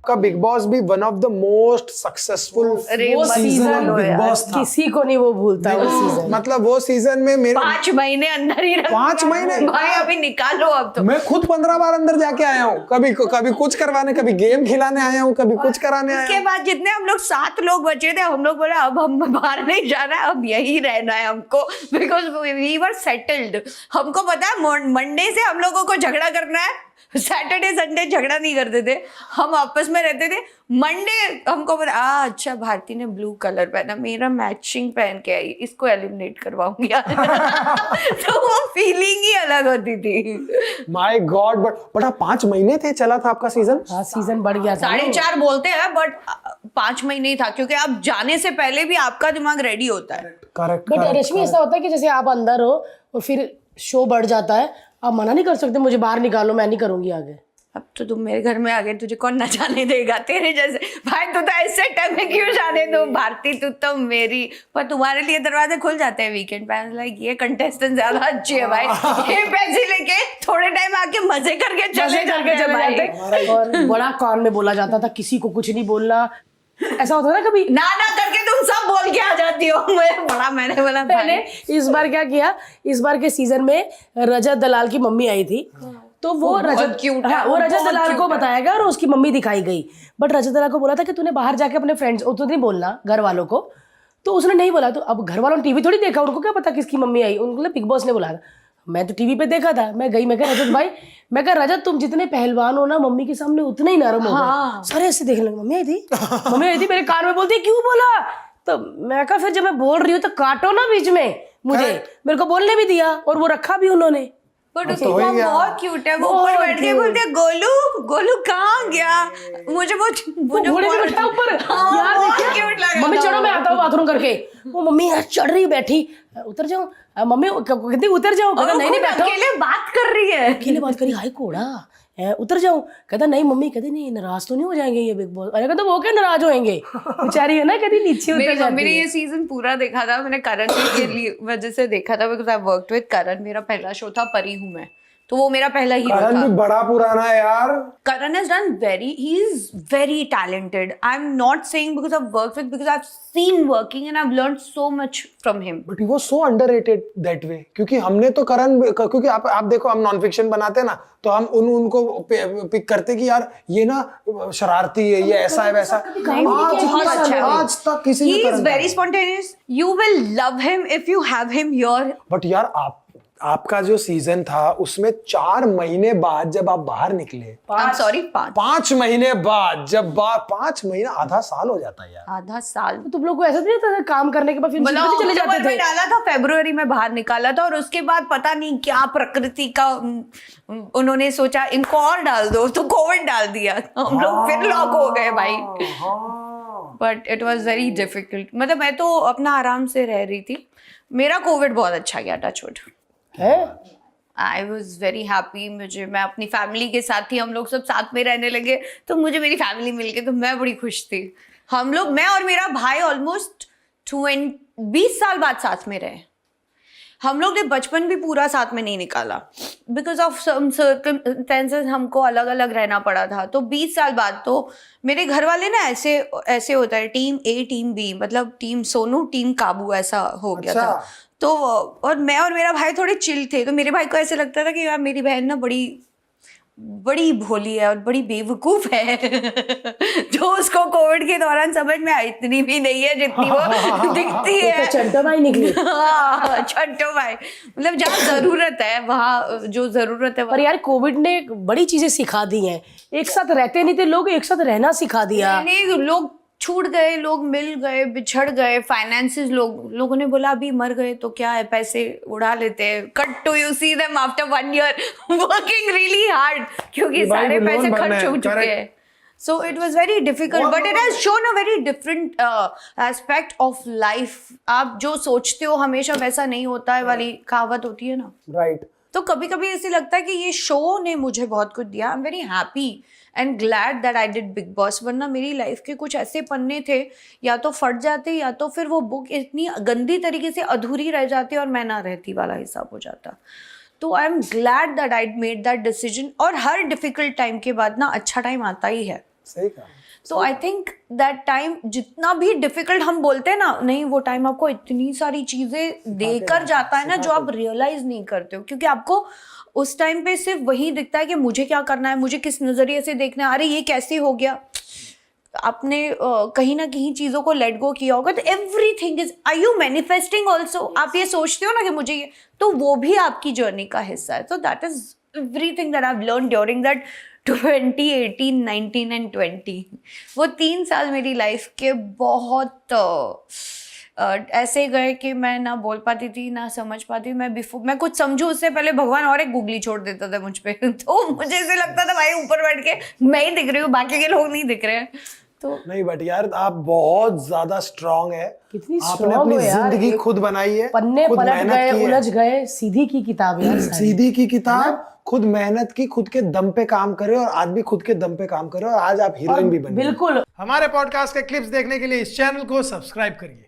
आपका big boss भी one of the most successful season big boss था। किसी को नहीं वो भूलता वो सीजन। मतलब वो सीजन में मेरे 5 महीने अंदर ही रखा 5 महीने भाई, अभी निकालो अब तो। मैं खुद 15 बार अंदर जाके आया हूँ, कभी कुछ करवाने, कभी गेम खिलाने आया हूँ, कभी कुछ कराने आया उसके बाद जितने हम लोग 7 लोग बचे थे, हम लोग बोले अब हम बाहर नहीं जाना है, अब यही रहना है हमको, बिकॉज वी वर सेटल्ड। हमको पता है मंडे से हम लोगों को झगड़ा करना है, सैटरडे संडे झगड़ा नहीं करते थे, हम आपस में रहते थे। मंडे हमको पता, अच्छा भारती ने ब्लू कलर पहना, मेरा मैचिंग पहन के आई, इसको एलिमिनेट करवाऊंगी आज। तो वो फीलिंग ही अलग होती थी। माय गॉड, बट 5 महीने थे चला था आपका सीजन। हाँ सीजन बढ़ गया था। 4.5 बोलते हैं बट 5 महीने ही था, क्योंकि आप जाने से पहले भी आपका दिमाग रेडी होता है। करेक्ट। बट रश्मि ऐसा होता है कि जैसे आप अंदर हो और फिर शो बढ़ जाता है, आप मना नहीं कर सकते मुझे बाहर निकालो, मैं नहीं करूंगी आगे। अब तो तुम मेरे घर में आ गए, तुझे कौन ना जाने देगा? तेरे जैसे भाई, तू तो ऐसे टाइम में क्यों जाने दो भारती, तू तो मेरी। पर तुम्हारे लिए दरवाजे खुल जाते हैं वीकेंड पे, लाइक ये कंटेस्टेंट ज्यादा अच्छी है भाई, ये पैसे लेके थोड़े टाइम आके मजे करके चले जाते। और बड़ा कान में बोला जाता था किसी को कुछ नहीं बोलना, ऐसा होता था कभी ना करके तुम सब बोल के आ जाती हो। मैंने बोला मैंने इस बार क्या किया, इस बार के सीजन में रजत दलाल की मम्मी आई थी, तो वो रजत क्यूट है, हाँ, वो रजत दलाल को बताया गया और उसकी मम्मी दिखाई गई। बट रजत दलाल को बोला था कि तूने बाहर जाके अपने फ्रेंड्स, तो नहीं बोलना घर वालों को, तो उसने नहीं बोला। तो अब घर वालों ने टीवी थोड़ी देखा, उनको क्या पता किसकी मम्मी आई, उनको बिग बॉस ने बुलाया। मैं तो टीवी पे देखा था, मैं गई, मैं कहा रजत भाई, मैं कहा रजत तुम जितने पहलवान हो ना मम्मी के सामने उतने ही नरम हो गए। सारे ऐसे देखने लगे, मम्मी आई थी, मम्मी आई थी, मेरे कान में बोलती क्यों बोला? तो मैं कहा फिर जब मैं बोल रही हूँ तो काटो ना बीच में मुझे, मेरे को बोलने भी दिया और वो रखा भी उन्होंने। बट उसकी मॉम बहुत क्यूट है, वो ऊपर बैठ के बोलते हैं गोलू कहाँ गया, मुझे वो घोड़े पे बैठा ऊपर, यार देखिए क्यूट लगा। मम्मी चढ़ो मैं आता हूँ बाथरूम करके, वो मम्मी यार चढ़ रही बैठी, उतर जाओ मम्मी, कहती उतर जाओ, कहता नहीं बैठो, अकेले बात कर रही है, अकेले बात करी, हाय कोड़ा उतर जाऊं, कहता नहीं मम्मी, कहती नहीं नाराज तो नहीं हो जाएंगे ये बिग बॉस। अरे कहता वो क्या नाराज होंगे, बेचारी है ना, कहती नीचे उतर जाती है। मैंने ये सीजन पूरा देखा था, मैंने करण के लिए वजह से देखा था, बिकॉज़ आई वर्कड विद करण। मेरा पहला शो था परी हूं मैं, तो वो मेरा पहला हीरो था। करण भी बड़ा पुराना है यार। Karan has done he is very talented. I'm not saying because I've worked with, because I've seen working and I've learned so much from him. But he was so underrated that way. क्योंकि हमने तो करण, क्योंकि आप देखो, हम non fiction बनाते हैं ना, तो हम उनको पिक करते कि यार ये ना शरारती है, ये ऐसा है वैसा। आज तक किसी ने He is very spontaneous. You will love him if you have him here. But यार आपका जो सीजन था उसमें 4 महीने बाद जब आप बाहर निकले, 5 महीने बाद जब 5 महीना, आधा साल हो जाता है यार। आधा साल तुम लोग को ऐसा नहीं होता था काम करने के बाद फिर चले जाते थे? डाला था फरवरी में बाहर निकाला था, और उसके बाद पता नहीं क्या प्रकृति का उन्होंने सोचा इनको और डाल दो, तो कोविड डाल दिया, हम लोग फिर लॉक हो गए भाई। But it was very difficult. मतलब मैं तो अपना आराम से रह रही थी, मेरा कोविड बहुत अच्छा गया, टच वुड है। I was very happy. मैं अपनी फैमिली के साथ थी, हम लोग सब साथ में रहने लगे, तो मुझे मेरी फैमिली मिल गई, तो मैं बड़ी खुश थी। हम लोग, मैं और मेरा भाई ऑलमोस्ट 20 साल बाद साथ में रहे। हम लोग ने बचपन भी पूरा साथ में नहीं निकाला, बिकॉज ऑफ सम सर्कमस्टेंसेस हमको अलग अलग रहना पड़ा था। तो 20 साल बाद तो मेरे घर वाले ना ऐसे होता है, टीम ए टीम बी, मतलब टीम सोनू टीम काबू, ऐसा हो गया था। तो और मैं और मेरा भाई थोड़े चिल थे, तो मेरे भाई को ऐसे लगता था कि यार मेरी बहन ना बड़ी भोली है और बड़ी बेवकूफ है। जो उसको कोविड के दौरान समझ में आई, इतनी भी नहीं है जितनी वो दिखती है। चंटो भाई निकली। चंटो भाई, मतलब जहाँ जरूरत है वहाँ, जो जरूरत है। पर यार कोविड ने बड़ी चीजें सिखा दी हैं, एक साथ रहते नहीं थे लोग, एक साथ रहना सिखा दिया। लोग छूट गए, लोग मिल गए, बिछड़ गए, फाइनेंसेस, लोगों ने बोला अभी मर गए तो क्या है, पैसे उड़ा लेते हैं। Cut to you see them after 1 year working really hard, क्योंकि सारे पैसे खर्च हो चुके हैं। So it was very difficult, but it has shown a very different aspect of life. आप जो सोचते हो हमेशा वैसा नहीं होता है वाली कहावत होती है ना, राइट। तो कभी कभी ऐसे लगता है कि ये शो ने मुझे बहुत कुछ दिया। I am very happy and glad that I did big boss, वरना मेरी लाइफ के कुछ ऐसे पन्ने थे, या तो फट जाते, या तो फिर वो बुक इतनी गंदी तरीके से अधूरी रह जाती और मैं ना रहती वाला हिसाब हो जाता। तो I am glad that I made that decision. और हर डिफिकल्ट टाइम के बाद ना अच्छा टाइम आता ही है। सही कहा। तो आई थिंक दैट टाइम जितना भी डिफिकल्ट हम बोलते हैं ना, नहीं वो टाइम आपको इतनी सारी चीजें देकर जाता है ना जो आप रियलाइज नहीं करते हो, क्योंकि आपको उस टाइम पे सिर्फ वही दिखता है कि मुझे क्या करना है, मुझे किस नजरिए से देखना है, अरे ये कैसे हो गया। आपने कहीं ना कहीं चीजों को लेट गो किया होगा, तो everything is, are you manifesting also, आप ये सोचते हो ना कि मुझे ये, तो वो भी आपकी जर्नी का हिस्सा है। तो that is everything that I have learn during that 2018, 19 and 20। वो 3 साल मेरी लाइफ के बहुत ऐसे गए कि मैं ना बोल पाती थी ना समझ पाती। मैं कुछ समझूं उससे पहले भगवान और एक गूगली छोड़ देता था मुझ पे। तो मुझे ऐसे लगता था भाई ऊपर बैठ के मैं ही दिख रही हूँ, बाकी के लोग नहीं दिख रहे हैं। तो नहीं बट यार आप बहुत ज्यादा स्ट्रांग है, कितनी आपने strong अपनी हो यार, जिंदगी एक खुद बनाई है, पन्ने खुद पलट मेहनत गए, की है। उलझ गए, सीधी की किताब यार सारी। सीधी की किताब, खुद मेहनत की, खुद के दम पे काम करे और आज भी खुद के दम पे काम करे और आज आप हीरोइन भी बन गई। बिल्कुल। हमारे पॉडकास्ट के क्लिप्स देखने के लिए इस चैनल को सब्सक्राइब करिए।